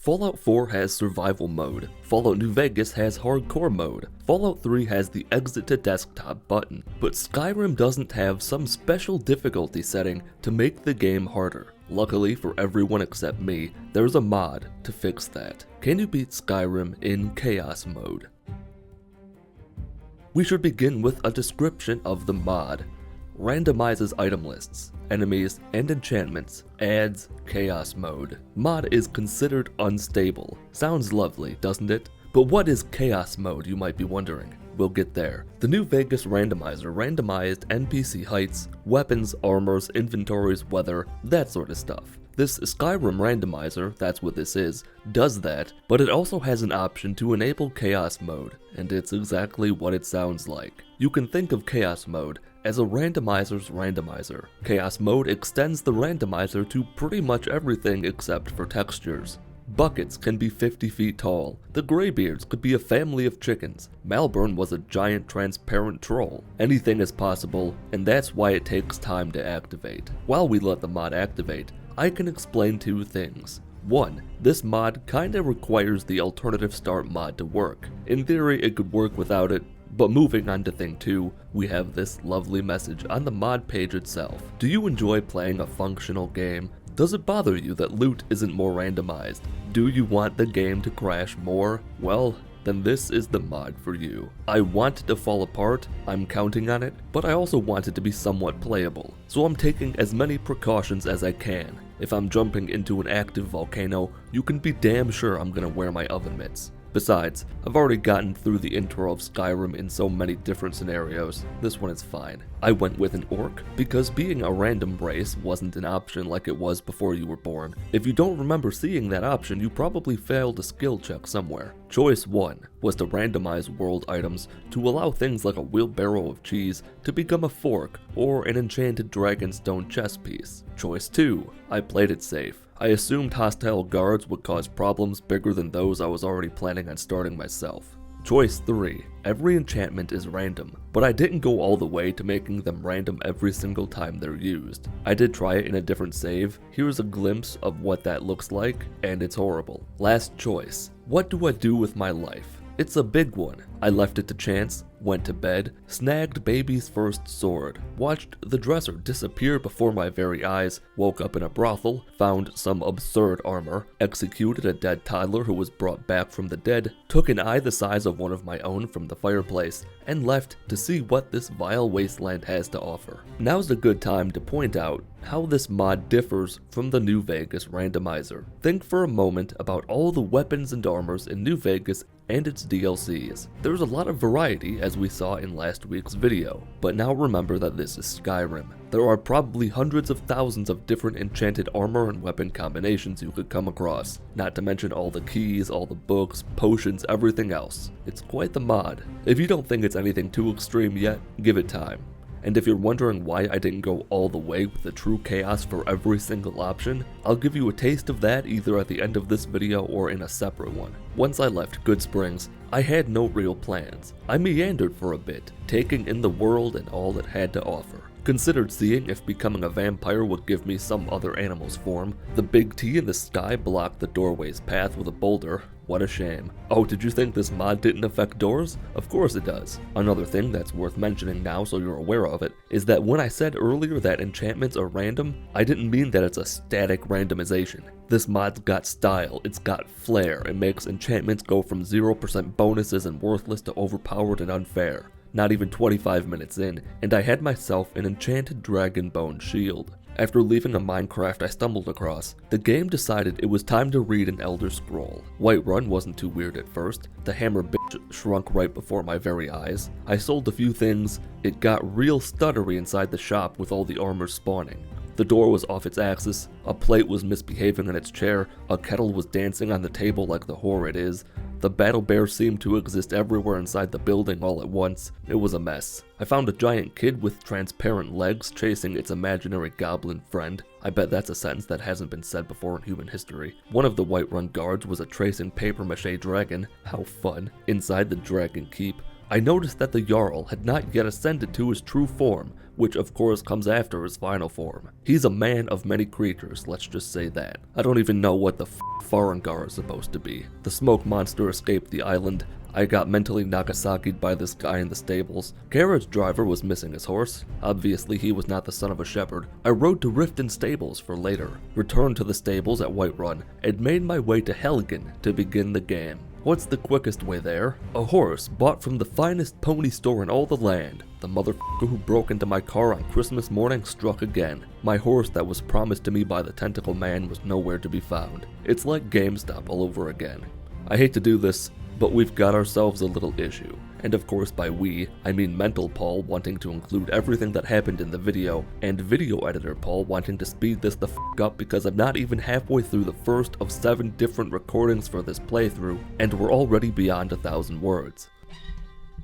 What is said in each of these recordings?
Fallout 4 has survival mode, Fallout New Vegas has hardcore mode, Fallout 3 has the exit to desktop button, but Skyrim doesn't have some special difficulty setting to make the game harder. Luckily for everyone except me, there's a mod to fix that. Can you beat Skyrim in chaos mode? We should begin with a description of the mod. Randomizes item lists, enemies, and enchantments, adds chaos mode. Mod is considered unstable. Sounds lovely, doesn't it? But what is chaos mode, you might be wondering? We'll get there. The New Vegas randomizer randomized NPC heights, weapons, armors, inventories, weather, that sort of stuff. This Skyrim randomizer, that's what this is, does that, but it also has an option to enable chaos mode, and it's exactly what it sounds like. You can think of chaos mode as a randomizer's randomizer. Chaos mode extends the randomizer to pretty much everything except for textures. Buckets can be 50 feet tall. The Greybeards could be a family of chickens. Malborn was a giant transparent troll. Anything is possible, and that's why it takes time to activate. While we let the mod activate, I can explain two things. One, this mod kinda requires the alternative start mod to work. In theory, it could work without it, but moving on to thing 2, we have this lovely message on the mod page itself. Do you enjoy playing a functional game? Does it bother you that loot isn't more randomized? Do you want the game to crash more? Well, then this is the mod for you. I want it to fall apart, I'm counting on it, but I also want it to be somewhat playable, so I'm taking as many precautions as I can. If I'm jumping into an active volcano, you can be damn sure I'm gonna wear my oven mitts. Besides, I've already gotten through the intro of Skyrim in so many different scenarios, this one is fine. I went with an orc because being a random race wasn't an option like it was before you were born. If you don't remember seeing that option, you probably failed a skill check somewhere. Choice 1 was to randomize world items to allow things like a wheelbarrow of cheese to become a fork or an enchanted dragonstone chess piece. Choice 2, I played it safe. I assumed hostile guards would cause problems bigger than those I was already planning on starting myself. Choice 3, every enchantment is random, but I didn't go all the way to making them random every single time they're used. I did try it in a different save. Here's a glimpse of what that looks like, and it's horrible. Last choice, what do I do with my life? It's a big one. I left it to chance, went to bed, snagged baby's first sword, watched the dresser disappear before my very eyes, woke up in a brothel, found some absurd armor, executed a dead toddler who was brought back from the dead, took an eye the size of one of my own from the fireplace, and left to see what this vile wasteland has to offer. Now's a good time to point out how this mod differs from the New Vegas randomizer. Think for a moment about all the weapons and armors in New Vegas and its DLCs. There's a lot of variety as we saw in last week's video, but now remember that this is Skyrim. There are probably hundreds of thousands of different enchanted armor and weapon combinations you could come across, not to mention all the keys, all the books, potions, everything else. It's quite the mod. If you don't think it's anything too extreme yet, give it time. And if you're wondering why I didn't go all the way with the true chaos for every single option, I'll give you a taste of that either at the end of this video or in a separate one. Once I left Goodsprings, I had no real plans. I meandered for a bit, taking in the world and all it had to offer. Considered seeing if becoming a vampire would give me some other animal's form. The big T in the sky blocked the doorway's path with a boulder. What a shame. Oh, did you think this mod didn't affect doors? Of course it does. Another thing that's worth mentioning now so you're aware of it, is that when I said earlier that enchantments are random, I didn't mean that it's a static randomization. This mod's got style, it's got flair, it makes enchantments go from 0% bonuses and worthless to overpowered and unfair. Not even 25 minutes in, and I had myself an enchanted dragon bone shield. After leaving a Minecraft I stumbled across, the game decided it was time to read an Elder Scroll. Whiterun wasn't too weird at first. The hammer bitch shrunk right before my very eyes. I sold a few things. It got real stuttery inside the shop with all the armor spawning. The door was off its axis, a plate was misbehaving in its chair, a kettle was dancing on the table like the whore it is. The battle bear seemed to exist everywhere inside the building all at once. It was a mess. I found a giant kid with transparent legs chasing its imaginary goblin friend. I bet that's a sentence that hasn't been said before in human history. One of the Whiterun guards was a tracing papier-mâché dragon. How fun. Inside the dragon keep, I noticed that the Jarl had not yet ascended to his true form, which of course comes after his final form. He's a man of many creatures, let's just say that. I don't even know what the Farengar is supposed to be. The smoke monster escaped the island. I got mentally Nagasaki'd by this guy in the stables. Carriage driver was missing his horse. Obviously he was not the son of a shepherd. I rode to Riften stables for later, returned to the stables at Whiterun, and made my way to Helgen to begin the game. What's the quickest way there? A horse bought from the finest pony store in all the land. The motherfucker who broke into my car on Christmas morning struck again. My horse that was promised to me by the tentacle man was nowhere to be found. It's like GameStop all over again. I hate to do this, but we've got ourselves a little issue. And of course by we, I mean Mental Paul wanting to include everything that happened in the video, and Video Editor Paul wanting to speed this the f*** up because I'm not even halfway through the first of 7 different recordings for this playthrough, and we're already beyond 1,000 words.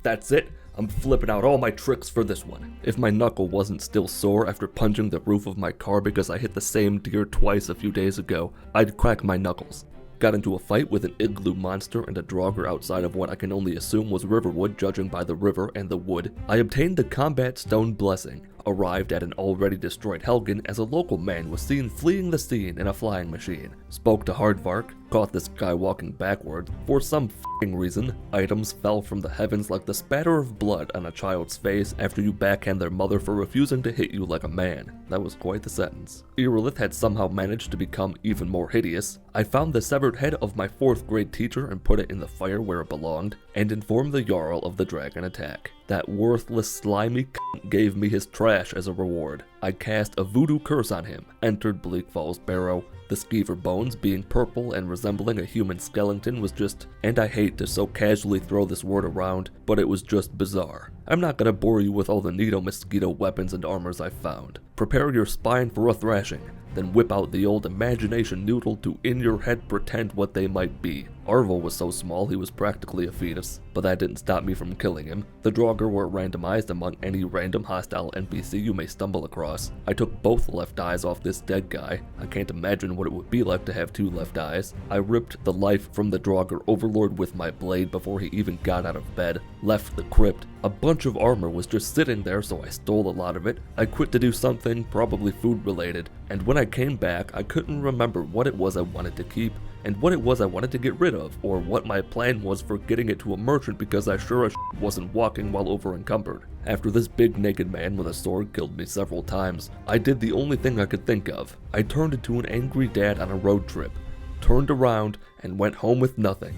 That's it. I'm flipping out all my tricks for this one. If my knuckle wasn't still sore after punching the roof of my car because I hit the same deer twice a few days ago, I'd crack my knuckles. Got into a fight with an igloo monster and a draugr outside of what I can only assume was Riverwood, judging by the river and the wood. I obtained the combat stone blessing, arrived at an already destroyed Helgen as a local man was seen fleeing the scene in a flying machine. Spoke to Hardvark, caught this guy walking backwards. For some f***ing reason, items fell from the heavens like the spatter of blood on a child's face after you backhand their mother for refusing to hit you like a man. That was quite the sentence. Irilith had somehow managed to become even more hideous. I found the severed head of my 4th grade teacher and put it in the fire where it belonged, and informed the Jarl of the dragon attack. That worthless, slimy cunt gave me his trash as a reward. I cast a voodoo curse on him, entered Bleak Falls Barrow. The skeever bones being purple and resembling a human skeleton was just, and I hate to so casually throw this word around, but it was just bizarre. I'm not gonna bore you with all the neato mosquito weapons and armors I found. Prepare your spine for a thrashing, then whip out the old imagination noodle to in your head pretend what they might be. Arvel was so small he was practically a fetus, but that didn't stop me from killing him. The draugr were randomized among any random hostile NPC you may stumble across. I took both left eyes off this dead guy. I can't imagine what it would be like to have 2 left eyes. I ripped the life from the draugr overlord with my blade before he even got out of bed. Left the crypt. A bunch of armor was just sitting there, so I stole a lot of it. I quit to do something, probably food related, and when I came back I couldn't remember what it was I wanted to keep and what it was I wanted to get rid of, or what my plan was for getting it to a merchant because I sure as wasn't walking while over encumbered. After this big naked man with a sword killed me several times, I did the only thing I could think of. I turned into an angry dad on a road trip, turned around, and went home with nothing.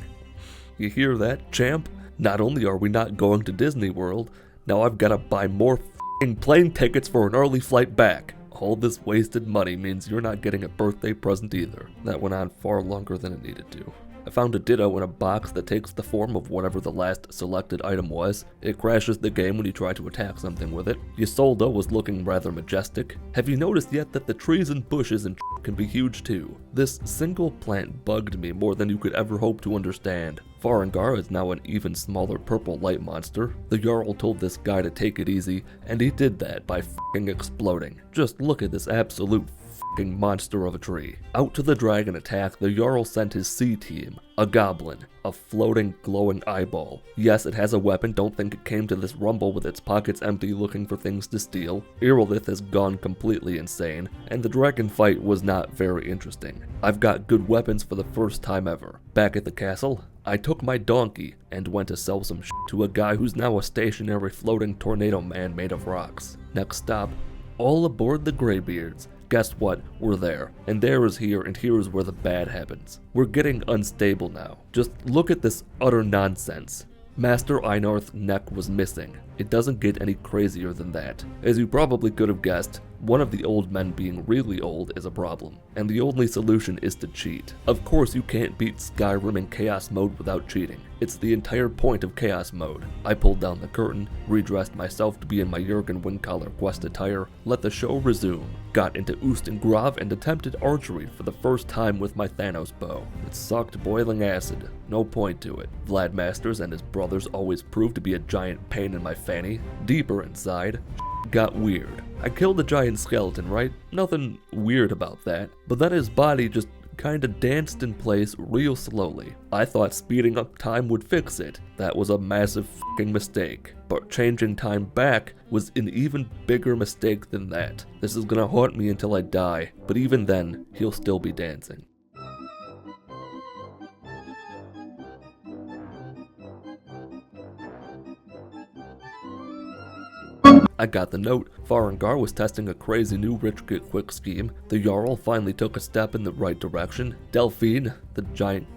You hear that, champ? Not only are we not going to Disney World, now I've gotta buy more f***ing plane tickets for an early flight back. All this wasted money means you're not getting a birthday present either. That went on far longer than it needed to. I found a ditto in a box that takes the form of whatever the last selected item was. It crashes the game when you try to attack something with it. Ysolda was looking rather majestic. Have you noticed yet that the trees and bushes and can be huge too? This single plant bugged me more than you could ever hope to understand. Farengar is now an even smaller purple light monster. The Jarl told this guy to take it easy, and he did that by f***ing exploding. Just look at this absolute f***ing monster of a tree. Out to the dragon attack, the Jarl sent his C team, a goblin, a floating glowing eyeball. Yes, it has a weapon, don't think it came to this rumble with its pockets empty looking for things to steal. Irilith has gone completely insane, and the dragon fight was not very interesting. I've got good weapons for the first time ever. Back at the castle, I took my donkey and went to sell some shit to a guy who's now a stationary floating tornado man made of rocks. Next stop, all aboard the Greybeards. Guess what? We're there. And there is here, and here is where the bad happens. We're getting unstable now. Just look at this utter nonsense. Master Einarth's neck was missing. It doesn't get any crazier than that. As you probably could have guessed, one of the old men being really old is a problem, and the only solution is to cheat. Of course you can't beat Skyrim in Chaos Mode without cheating. It's the entire point of Chaos Mode. I pulled down the curtain, redressed myself to be in my Jurgen Windcaller quest attire, let the show resume, got into Oostengrav and attempted archery for the first time with my Thanos bow. It sucked boiling acid. No point to it. Vlad Masters and his brothers always proved to be a giant pain in my fanny. Deeper inside, got weird. I killed a giant skeleton, right? Nothing weird about that. But then his body just kinda danced in place real slowly. I thought speeding up time would fix it. That was a massive fucking mistake. But changing time back was an even bigger mistake than that. This is gonna haunt me until I die, but even then, he'll still be dancing. I got the note. Farengar was testing a crazy new rich get quick scheme. The Jarl finally took a step in the right direction. Delphine, the giant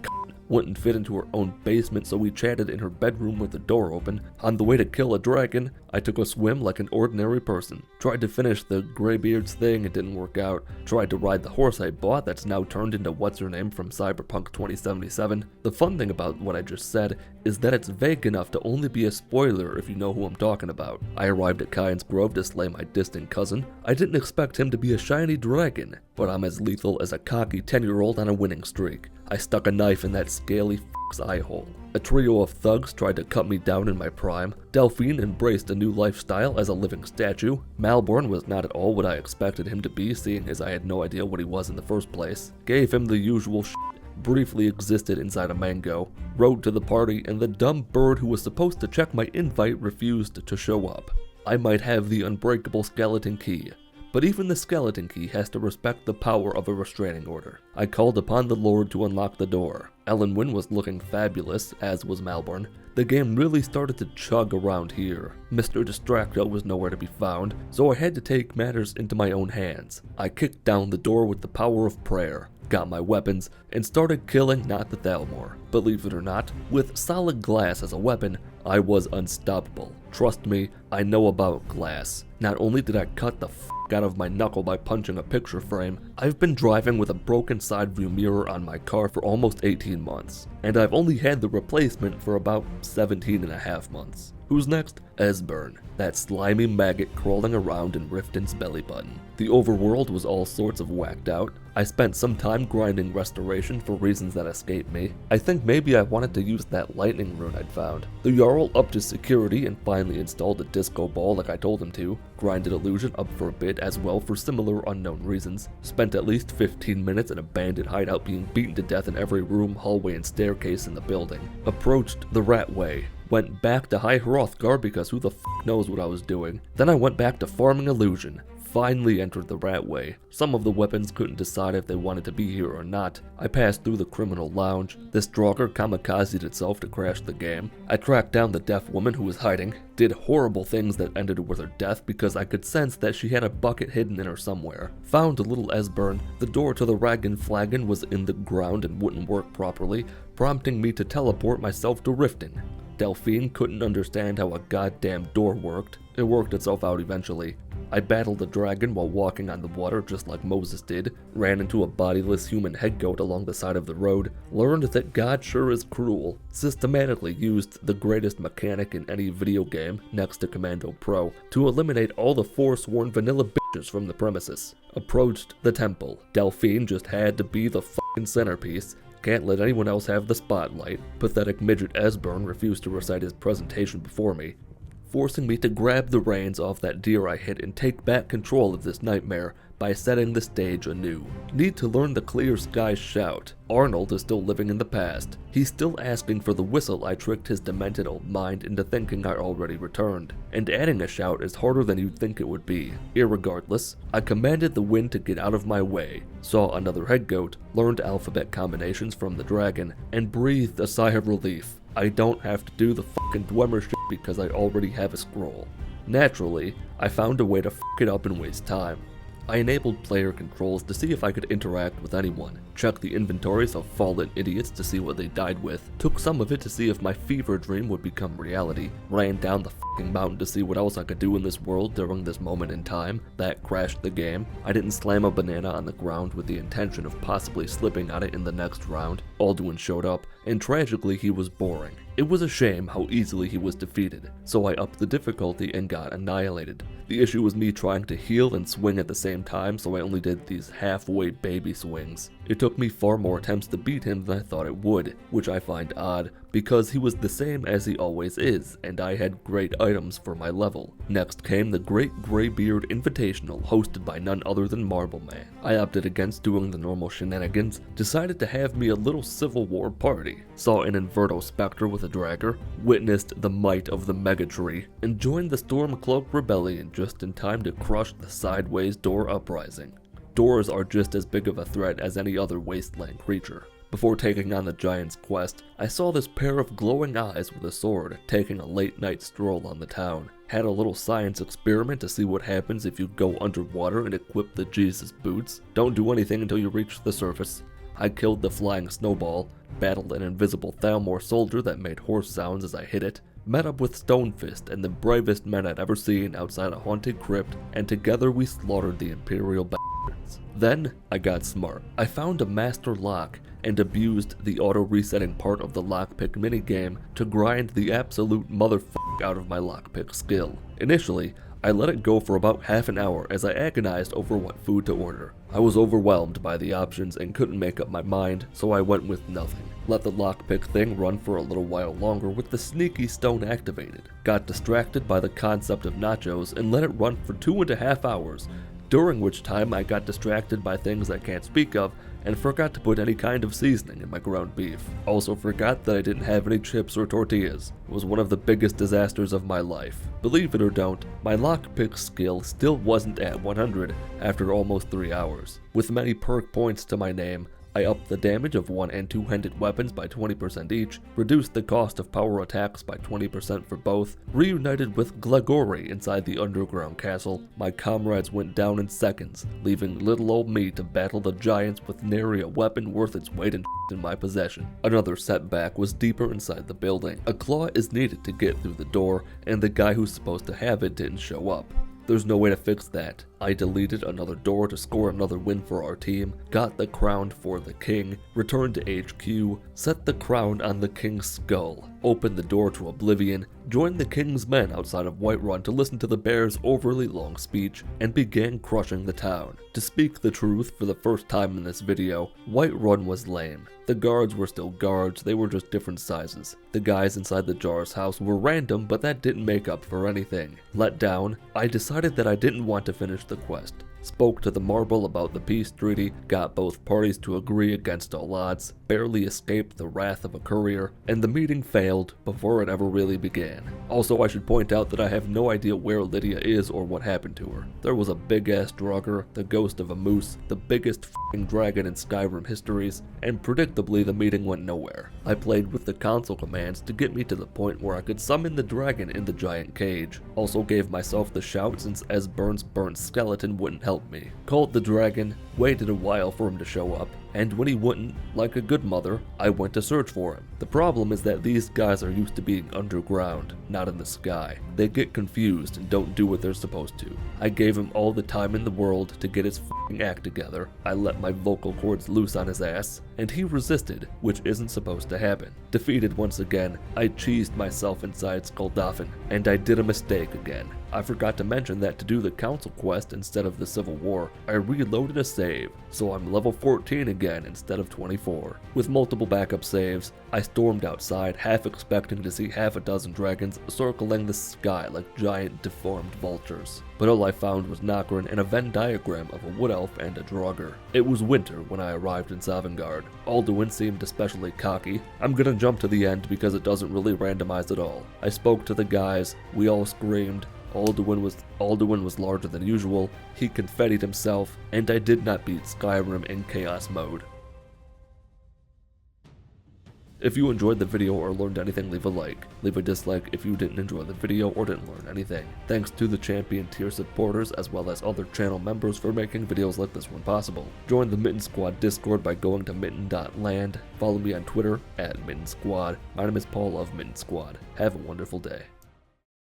wouldn't fit into her own basement, so we chatted in her bedroom with the door open. On the way to kill a dragon, I took a swim like an ordinary person. Tried to finish the Greybeards thing, it didn't work out. Tried to ride the horse I bought that's now turned into what's-her-name from Cyberpunk 2077. The fun thing about what I just said is that it's vague enough to only be a spoiler if you know who I'm talking about. I arrived at Kyan's Grove to slay my distant cousin. I didn't expect him to be a shiny dragon, but I'm as lethal as a cocky 10-year-old on a winning streak. I stuck a knife in that scaly f***'s eye hole. A trio of thugs tried to cut me down in my prime. Delphine embraced a new lifestyle as a living statue. Malborn was not at all what I expected him to be, seeing as I had no idea what he was in the first place. Gave him the usual shit. Briefly existed inside a mango. Rode to the party, and the dumb bird who was supposed to check my invite refused to show up. I might have the unbreakable skeleton key, but even the skeleton key has to respect the power of a restraining order. I called upon the Lord to unlock the door. Ellenwyn was looking fabulous, as was Malborn. The game really started to chug around here. Mr. Distracto was nowhere to be found, so I had to take matters into my own hands. I kicked down the door with the power of prayer, got my weapons, and started killing not the Thalmor. Believe it or not, with solid glass as a weapon, I was unstoppable. Trust me, I know about glass. Not only did I cut the f*** out of my knuckle by punching a picture frame, I've been driving with a broken side view mirror on my car for almost 18 months, and I've only had the replacement for about 17 and a half months. Who's next? Esbern, that slimy maggot crawling around in Riften's belly button. The overworld was all sorts of whacked out. I spent some time grinding restoration for reasons that escape me. I think maybe I wanted to use that lightning rune I'd found. The Jarl upped his security and finally installed a disco ball like I told him to. Grinded illusion up for a bit as well for similar unknown reasons. Spent at least 15 minutes in a bandit hideout being beaten to death in every room, hallway, and staircase in the building. Approached the Ratway. Went back to High Hrothgar because who the f*** knows what I was doing. Then I went back to farming illusion. Finally entered the Ratway. Some of the weapons couldn't decide if they wanted to be here or not. I passed through the criminal lounge. This Draugr kamikazed itself to crash the game. I tracked down the deaf woman who was hiding. Did horrible things that ended with her death because I could sense that she had a bucket hidden in her somewhere. Found little Esbern. The door to the Raggan Flagon was in the ground and wouldn't work properly, prompting me to teleport myself to Riften. Delphine couldn't understand how a goddamn door worked. It worked itself out eventually. I battled a dragon while walking on the water just like Moses did, ran into a bodiless human head goat along the side of the road, learned that God sure is cruel, systematically used the greatest mechanic in any video game, next to Commando Pro, to eliminate all the forsworn vanilla bitches from the premises. Approached the temple. Delphine just had to be the fucking centerpiece. Can't let anyone else have the spotlight. Pathetic midget Esbern refused to recite his presentation before me, forcing me to grab the reins off that deer I hit and take back control of this nightmare by setting the stage anew. Need to learn the clear sky shout. Arnold is still living in the past. He's still asking for the whistle I tricked his demented old mind into thinking I already returned. And adding a shout is harder than you'd think it would be. Irregardless, I commanded the wind to get out of my way, saw another head goat, learned alphabet combinations from the dragon, and breathed a sigh of relief. I don't have to do the fucking Dwemer shit because I already have a scroll. Naturally, I found a way to fuck it up and waste time. I enabled player controls to see if I could interact with anyone, checked the inventories of fallen idiots to see what they died with, took some of it to see if my fever dream would become reality, ran down the fucking mountain to see what else I could do in this world during this moment in time. That crashed the game. I didn't slam a banana on the ground with the intention of possibly slipping on it in the next round. Alduin showed up, and tragically he was boring. It was a shame how easily he was defeated, so I upped the difficulty and got annihilated. The issue was me trying to heal and swing at the same time, so I only did these halfway baby swings. It took me far more attempts to beat him than I thought it would, which I find odd, because he was the same as he always is, and I had great items for my level. Next came the Great Greybeard Invitational, hosted by none other than Malborn. I opted against doing the normal shenanigans, decided to have me a little Civil War party, saw an Inverto Spectre with a dragger, witnessed the might of the Mega Tree, and joined the Stormcloak Rebellion just in time to crush the Sideways Door Uprising. Doors are just as big of a threat as any other wasteland creature. Before taking on the Giant's quest, I saw this pair of glowing eyes with a sword taking a late night stroll on the town. Had a little science experiment to see what happens if you go underwater and equip the Jesus boots. Don't do anything until you reach the surface. I killed the flying snowball, battled an invisible Thalmor soldier that made horse sounds as I hit it, met up with Stonefist and the bravest men I'd ever seen outside a haunted crypt, and together we slaughtered the Imperial bastards. Then, I got smart. I found a master lock and abused the auto-resetting part of the lockpick minigame to grind the absolute motherfuck out of my lockpick skill. Initially, I let it go for about half an hour as I agonized over what food to order. I was overwhelmed by the options and couldn't make up my mind, so I went with nothing. Let the lockpick thing run for a little while longer with the sneaky stone activated. Got distracted by the concept of nachos and let it run for 2.5 hours, during which time I got distracted by things I can't speak of and forgot to put any kind of seasoning in my ground beef. Also forgot that I didn't have any chips or tortillas. It was one of the biggest disasters of my life. Believe it or don't, my lockpick skill still wasn't at 100 after almost 3 hours. With many perk points to my name, I upped the damage of one- and two-handed weapons by 20% each, reduced the cost of power attacks by 20% for both, reunited with Glegori inside the underground castle. My comrades went down in seconds, leaving little old me to battle the giants with nary a weapon worth its weight in my possession. Another setback was deeper inside the building. A claw is needed to get through the door, and the guy who's supposed to have it didn't show up. There's no way to fix that. I deleted another door to score another win for our team, got the crown for the king, returned to HQ, set the crown on the king's skull, opened the door to oblivion, joined the king's men outside of Whiterun to listen to the bear's overly long speech, and began crushing the town. To speak the truth, for the first time in this video, Whiterun was lame. The guards were still guards, they were just different sizes. The guys inside the Jar's house were random, but that didn't make up for anything. Let down, I decided that I didn't want to finish the quest. Spoke to the marble about the peace treaty, got both parties to agree against all odds, barely escaped the wrath of a courier, and the meeting failed before it ever really began. Also, I should point out that I have no idea where Lydia is or what happened to her. There was a big-ass Draugr, the ghost of a moose, the biggest f***ing dragon in Skyrim histories, and predictably the meeting went nowhere. I played with the console commands to get me to the point where I could summon the dragon in the giant cage. Also gave myself the shout since Esbern's burnt skeleton wouldn't help me. Called the dragon, waited a while for him to show up, and when he wouldn't, like a good mother, I went to search for him. The problem is that these guys are used to being underground, not in the sky. They get confused and don't do what they're supposed to. I gave him all the time in the world to get his f***ing act together. I let my vocal cords loose on his ass, and he resisted, which isn't supposed to happen. Defeated once again, I cheesed myself inside Skuldafn, and I did a mistake again. I forgot to mention that to do the council quest instead of the Civil War, I reloaded a save, so I'm level 14 again instead of 24. With multiple backup saves, I stormed outside, half expecting to see half a dozen dragons circling the sky like giant deformed vultures. But all I found was Nokrin and a Venn diagram of a wood elf and a Draugr. It was winter when I arrived in Sovngarde. Alduin seemed especially cocky. I'm gonna jump to the end because it doesn't really randomize at all. I spoke to the guys, we all screamed. Alduin was larger than usual, he confettied himself, and I did not beat Skyrim in chaos mode. If you enjoyed the video or learned anything, leave a like. Leave a dislike if you didn't enjoy the video or didn't learn anything. Thanks to the champion tier supporters as well as other channel members for making videos like this one possible. Join the Mitten Squad Discord by going to mitten.land. Follow me on Twitter @MittenSquad. My name is Paul of Mitten Squad. Have a wonderful day.